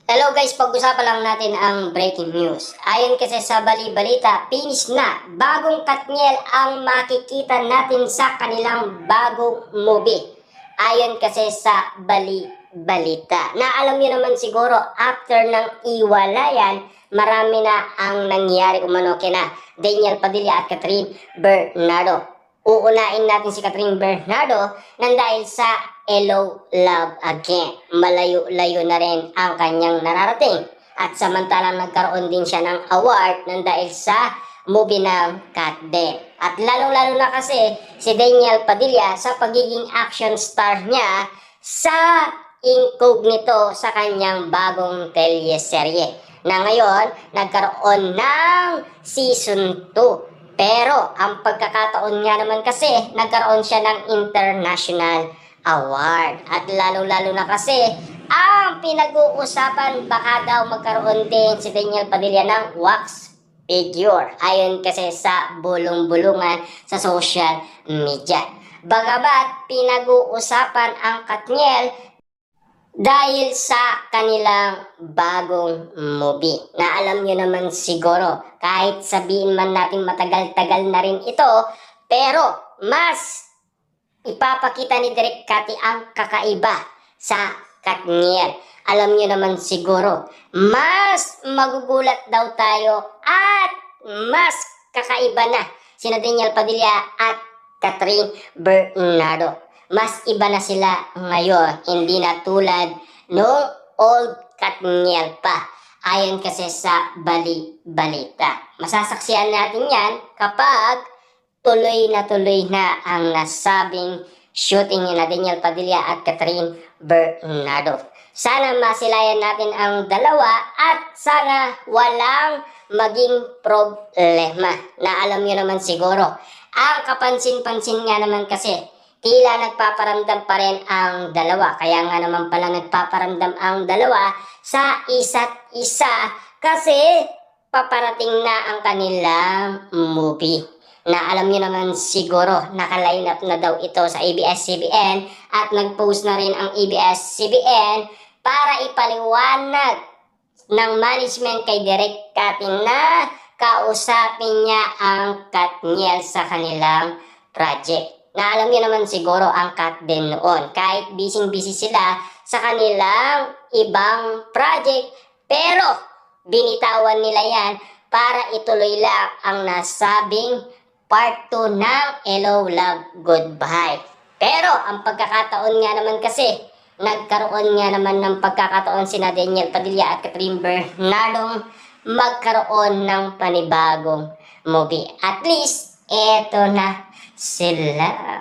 Hello guys, pag-usapan lang natin ang breaking news. Ayon kasi sa bali-balita, finish na bagong Katniel ang makikita natin sa kanilang bagong movie. Ayon kasi sa bali-balita. Na alam niyo naman siguro, after ng iwalayan, marami na ang nangyari umano kina Daniel Padilla at Catherine Bernardo. Uunain natin si Catherine Bernardo nang dahil sa Hello Love Again. Malayo-layo na rin ang kanyang nararating. At samantalang nagkaroon din siya ng award nang dahil sa movie ng Katden. At lalong-lalo na kasi si Daniel Padilla sa pagiging action star niya sa incognito sa kanyang bagong teleserye na ngayon nagkaroon ng season 2. Pero ang pagkakataon nga naman kasi nagkaroon siya ng international award. At lalo-lalo na kasi ang pinag-uusapan baka daw magkaroon din si Daniel Padilla ng wax figure. Ayon kasi sa bulong-bulungan sa social media. Bagamat pinag-uusapan ang Katniel dahil sa kanilang bagong movie na alam nyo naman siguro, kahit sabihin man natin matagal-tagal na rin ito, pero mas ipapakita ni Direk Cathy ang kakaiba sa Katniel. Alam nyo naman siguro, mas magugulat daw tayo at mas kakaiba na sina Daniel Padilla at Catherine Bernardo. Mas iba na sila ngayon, hindi na tulad noong old Katniel pa. Ayon kasi sa bali-balita. Masasaksihan natin yan kapag tuloy na ang nasabing shooting ni Daniel Padilla at Catherine Bernardo. Sana masilayan natin ang dalawa at sana walang maging problema. Na alam nyo naman siguro, ang kapansin-pansin nga naman kasi, tila nagpaparamdam pa rin ang dalawa. Kaya nga naman pala nagpaparamdam ang dalawa sa isa't isa kasi paparating na ang kanilang movie. Na alam niyo naman siguro, naka-line up na daw ito sa ABS-CBN at nag-post na rin ang ABS-CBN para ipaliwanag ng management kay Direk Cathy na kausapin niya ang Katniel sa kanilang project. Na alam niyo naman siguro ang Katden noon. Kahit busy-busy sila sa kanilang ibang project, pero binitawan nila yan para ituloy lang ang nasabing part 2 ng Hello Love Goodbye. Pero ang pagkakataon nga naman kasi, nagkaroon nga naman ng pagkakataon sina Daniel Padilla at Catherine Bernardo magkaroon ng panibagong movie. At least, eto na sila.